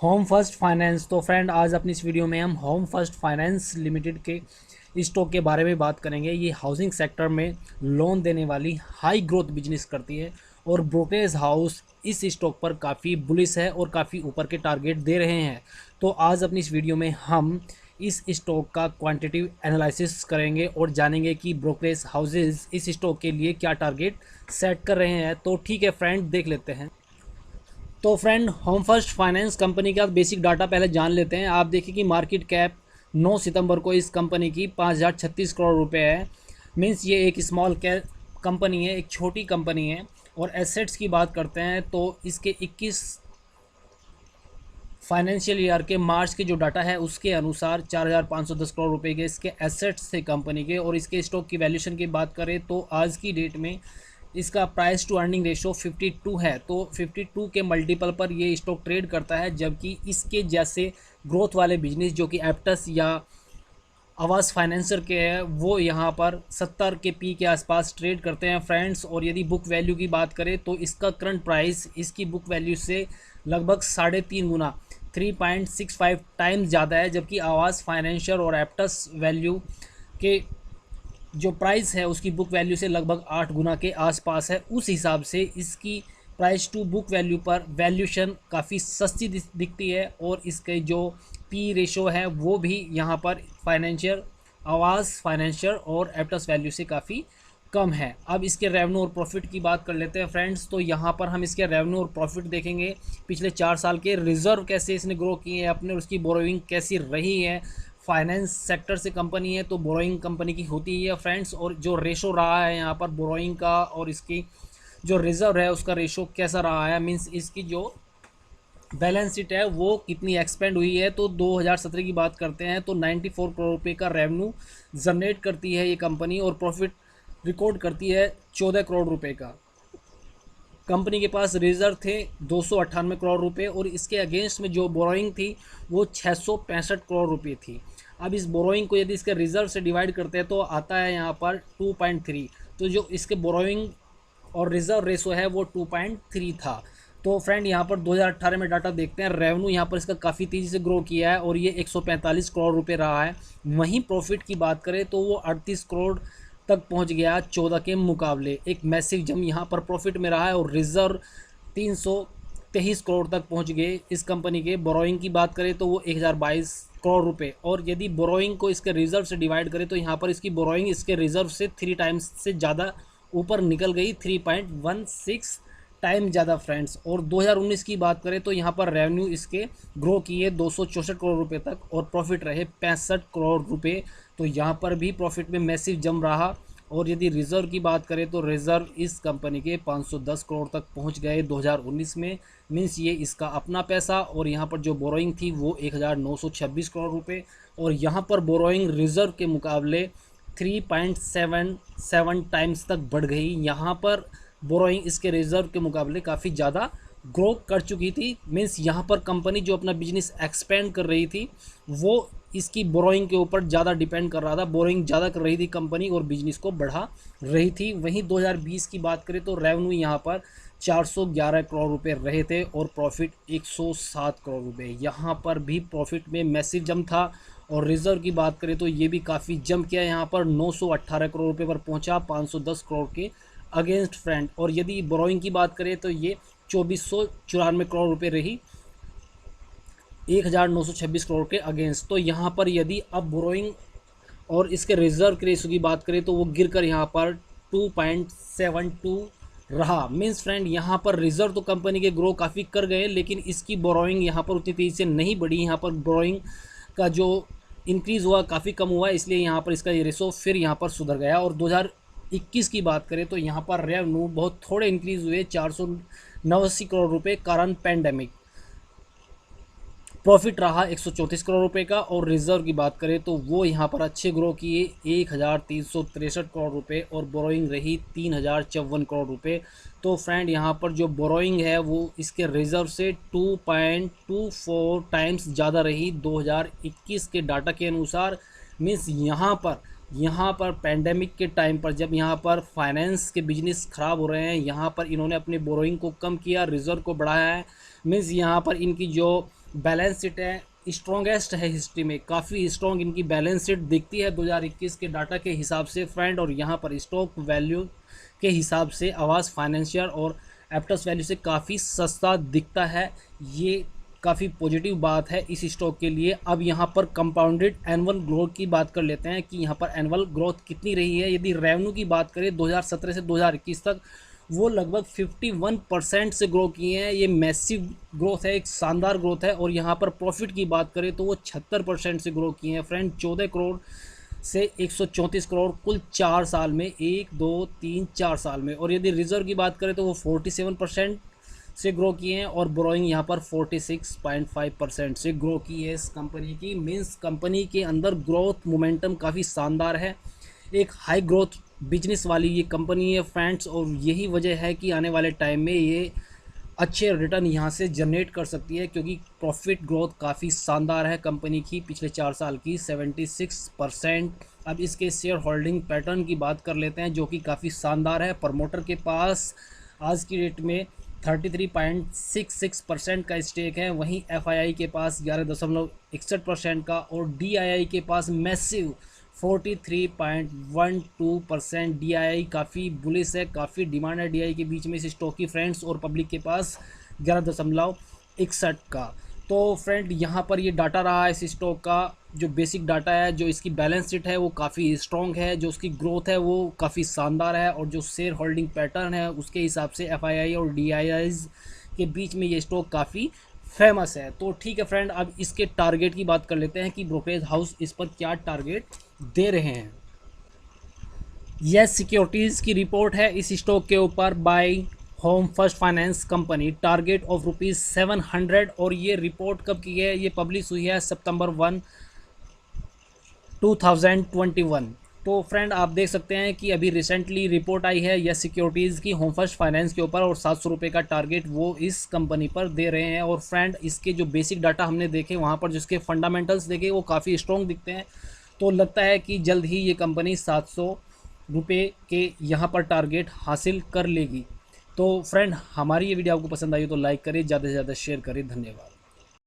Home first finance. तो friend, आज अपनी इस वीडियो में हम होम फर्स्ट फाइनेंस लिमिटेड के स्टॉक के बारे में बात करेंगे। ये हाउसिंग सेक्टर में लोन देने वाली हाई ग्रोथ बिजनेस करती है और ब्रोकरेज हाउस इस स्टॉक पर काफ़ी बुलिश है और काफ़ी ऊपर के टारगेट दे रहे हैं। तो आज अपनी इस वीडियो में हम इस स्टॉक का क्वांटिटेटिव एनालिसिस करेंगे और जानेंगे कि ब्रोकरेज हाउसेज इस स्टॉक के लिए क्या टारगेट सेट कर रहे हैं। तो ठीक है फ्रेंड, देख लेते हैं। तो friend, home first finance company का बेसिक डाटा पहले जान लेते हैं। आप देखिए कि मार्केट कैप 9 सितंबर को इस कंपनी की 5,036 करोड़ रुपए है। मीन्स ये एक स्मॉल कैप कंपनी है, एक छोटी कंपनी है। और एसेट्स की बात करते हैं तो इसके 21 फाइनेंशियल ईयर के मार्च के जो डाटा है उसके अनुसार 4,510 करोड़ रुपए के इसके एसेट्स थे कंपनी के। और इसके स्टॉक की वैल्यूशन की बात करें तो आज की डेट में इसका प्राइस टू अर्निंग रेशो 52 है। तो 52 के मल्टीपल पर ये स्टॉक ट्रेड करता है, जबकि इसके जैसे ग्रोथ वाले बिजनेस जो कि एप्टस या आवास फाइनेंसर के हैं वो यहाँ पर 70 के पी के आसपास ट्रेड करते हैं फ्रेंड्स। और यदि बुक वैल्यू की बात करें तो इसका करंट प्राइस इसकी बुक वैल्यू से लगभग 3.5 गुना 3.65 टाइम्स ज़्यादा है, जबकि आवास फाइनेंसर और एप्टस वैल्यू के जो प्राइस है उसकी बुक वैल्यू से लगभग 8 गुना के आसपास है। उस हिसाब से इसकी प्राइस टू बुक वैल्यू पर वैल्यूशन काफ़ी सस्ती दिखती है। और इसके जो पी रेशो है वो भी यहाँ पर फाइनेंशियल आवास फाइनेंशियल और एप्टस वैल्यू से काफ़ी कम है। अब इसके रेवेन्यू और प्रॉफिट की बात कर लेते हैं फ्रेंड्स। तो यहाँ पर हम इसके रेवेन्यू और प्रॉफिट देखेंगे, पिछले 4 साल के रिजर्व कैसे इसने ग्रो किए हैं अपने, और उसकी बोरोइंग कैसी रही है। फाइनेंस सेक्टर से कंपनी है तो बोरोइंग कंपनी की होती ही है फ्रेंड्स। और जो रेशो रहा है यहाँ पर बोरोइंग का और इसकी जो रिजर्व है उसका रेशो कैसा रहा है, मीन्स इसकी जो बैलेंस शीट है वो कितनी एक्सपेंड हुई है। तो 2017 की बात करते हैं तो 94 करोड़ रुपए का रेवेन्यू जनरेट करती है ये कंपनी और प्रॉफिट रिकॉर्ड करती है 14 करोड़ रुपए का। कंपनी के पास रिजर्व थे 298 करोड़ रुपए और इसके अगेंस्ट में जो बोरोइंग थी वो 665 करोड़ रुपए थी। अब इस बोरोइंग को यदि इसके रिजर्व से डिवाइड करते हैं तो आता है यहाँ पर 2.3। तो जो इसके बोरोइंग और रिजर्व रेशो है वो 2.3 था। तो फ्रेंड, यहाँ पर 2018 में डाटा देखते हैं। रेवेन्यू यहाँ पर इसका काफ़ी तेज़ी से ग्रो किया है और ये 145 करोड़ रुपए रहा है। वहीं प्रॉफिट की बात करें तो वो 38 करोड़ तक पहुंच गया 14 के मुकाबले। एक मैसिव जंप यहाँ पर प्रॉफिट में रहा है और रिजर्व 323 करोड़ तक पहुंच गए इस कंपनी के। बोरोइंग की बात करें तो वो 1022 करोड़ रुपए। और यदि बोरोइंग को इसके रिजर्व से डिवाइड करें तो यहाँ पर इसकी बोरोइंग इसके रिजर्व से 3 टाइम्स से ज़्यादा ऊपर निकल गई, 3.16 टाइम ज़्यादा फ्रेंड्स। और 2019 की बात करें तो यहाँ पर रेवेन्यू इसके ग्रो किए 264 करोड़ रुपए तक और प्रॉफिट रहे 65 करोड़ रुपए। तो यहाँ पर भी प्रॉफिट में मैसिव जंप रहा। और यदि रिजर्व की बात करें तो रिजर्व इस कंपनी के 510 करोड़ तक पहुँच गए 2019 में। मीन्स ये इसका अपना पैसा। और यहाँ पर जो बोरोइंग थी वो 1926 करोड़ रुपये और यहाँ पर बोरोइंग रिजर्व के मुकाबले 3.77 टाइम्स तक बढ़ गई। यहाँ पर बोरोइंग इसके रिजर्व के मुकाबले काफ़ी ज़्यादा ग्रो कर चुकी थी। मीन्स यहाँ पर कंपनी जो अपना बिजनेस एक्सपेंड कर रही थी वो इसकी बोरोइंग के ऊपर ज़्यादा डिपेंड कर रहा था। बोरोइंग ज़्यादा कर रही थी कंपनी और बिजनेस को बढ़ा रही थी। वहीं 2020 की बात करें तो रेवेन्यू यहाँ पर 411 करोड़ रुपए रहे थे और प्रॉफिट 107 करोड़ रुपए। यहाँ पर भी प्रॉफिट में मैसिव जंप था। और रिजर्व की बात करें तो ये भी काफ़ी जंप किया, यहाँ पर 918 करोड़ रुपए पर पहुँचा 510 करोड़ के अगेंस्ट फ्रेंड। और यदि बोरोइंग की बात करें तो ये 2494 करोड़ रुपए रही 1926 करोड़ के अगेंस्ट। तो यहाँ पर यदि अब बोरोइंग और इसके रिजर्व के रेशो की बात करें तो वो गिरकर यहाँ पर 2.72 रहा। मीन्स फ्रेंड, यहाँ पर रिजर्व तो कंपनी के ग्रो काफ़ी कर गए लेकिन इसकी बोरोइंग यहाँ पर उतनी तेज़ी से नहीं बढ़ी। यहाँ पर बोरोइंग का जो इंक्रीज़ हुआ काफ़ी कम हुआ, इसलिए यहाँ पर इसका ये रेशो फिर यहाँ पर सुधर गया। और 2021 की बात करें तो यहाँ पर रेवेन्यू बहुत थोड़े इंक्रीज़ हुए 489 करोड़ रुपए कारण पैंडेमिक। प्रॉफिट रहा 134 करोड़ रुपए का। और रिजर्व की बात करें तो वो यहाँ पर अच्छे ग्रो किए 1363 करोड़ रुपए और बोरोइंग रही 3054 करोड़ रुपए। तो फ्रेंड, यहाँ पर जो बोरोइंग है वो इसके रिजर्व से 2.24 टाइम्स ज़्यादा रही 2021 के डाटा के अनुसार। मीन्स यहाँ पर पैंडेमिक के टाइम पर जब यहाँ पर फाइनेंस के बिजनेस ख़राब हो रहे हैं, यहाँ पर इन्होंने अपने बोरोइंग को कम किया, रिजर्व को बढ़ाया है। मीन्स यहाँ पर इनकी जो बैलेंस शीट है स्ट्रॉन्गेस्ट है हिस्ट्री में, काफ़ी स्ट्रॉन्ग इनकी बैलेंस शीट दिखती है 2021 के डाटा के हिसाब से फ्रेंड। और यहाँ पर स्टॉक वैल्यू के हिसाब से आवास फाइनेंशियल और एप्टस वैल्यू से काफ़ी सस्ता दिखता है। ये काफ़ी पॉजिटिव बात है इस स्टॉक के लिए। अब यहाँ पर कंपाउंडेड एनुअल ग्रोथ की बात कर लेते हैं कि यहाँ पर एनुअल ग्रोथ कितनी रही है। यदि रेवेन्यू की बात करें 2017 से 2021 तक, वो लगभग 51% से ग्रो किए हैं। ये मैसिव ग्रोथ है, एक शानदार ग्रोथ है। और यहाँ पर प्रॉफिट की बात करें तो वो 76% से ग्रो किए हैं फ्रेंड, 14 करोड़ से 134 करोड़ कुल 4 साल में, 1 2 3 4 साल में। और यदि रिजर्व की बात करें तो वो 47% से ग्रो किए हैं और बोरोइंग यहाँ पर 46.5% से ग्रो की है इस कंपनी की। मीन्स कंपनी के अंदर ग्रोथ मोमेंटम काफ़ी शानदार है, एक हाई ग्रोथ बिजनेस वाली ये कंपनी है फ्रेंड्स। और यही वजह है कि आने वाले टाइम में ये अच्छे रिटर्न यहाँ से जनरेट कर सकती है, क्योंकि प्रॉफिट ग्रोथ काफ़ी शानदार है कंपनी की पिछले 4 साल की 76%। अब इसके शेयर होल्डिंग पैटर्न की बात कर लेते हैं जो कि काफ़ी शानदार है। प्रमोटर के पास आज की डेट में 33.66% का स्टेक है, वहीं FII के पास 11.61% का और DII के पास मैसिव 43.12%। DII काफ़ी बुलिस है, काफ़ी डिमांड है DII के बीच में इस स्टॉक की फ्रेंड्स। और पब्लिक के पास 11.61 का। तो फ्रेंड यहाँ पर ये डाटा रहा है इस स्टॉक का, जो बेसिक डाटा है, जो इसकी बैलेंस शीट है वो काफ़ी स्ट्रॉन्ग है, जो उसकी ग्रोथ है वो काफ़ी शानदार है, और जो शेयर होल्डिंग पैटर्न है उसके हिसाब से FII और DIIs के बीच में ये स्टॉक काफ़ी फेमस है। तो ठीक है फ्रेंड, अब इसके टारगेट की बात कर लेते हैं कि ब्रोकरेज हाउस इस पर क्या टारगेट दे रहे हैं। यस सिक्योरिटीज़ की रिपोर्ट है इस स्टॉक के ऊपर buy home first finance company, target of ₹700। और ये रिपोर्ट कब की है, ये पब्लिश हुई है सितंबर 1, 2021। तो फ्रेंड आप देख सकते हैं कि अभी रिसेंटली रिपोर्ट आई है यस सिक्योरिटीज़ की होम फर्स्ट फाइनेंस के ऊपर, और ₹700 का टारगेट वो इस कंपनी पर दे रहे हैं। और फ्रेंड इसके जो बेसिक डाटा हमने देखे वहाँ पर, जिसके फंडामेंटल्स देखे वो काफ़ी स्ट्रॉन्ग दिखते हैं। तो लगता है कि जल्द ही ये कंपनी ₹700 के यहाँ पर टारगेट हासिल कर लेगी। तो फ्रेंड हमारी ये वीडियो आपको पसंद आई तो लाइक करें, ज़्यादा से ज़्यादा शेयर करें। धन्यवाद।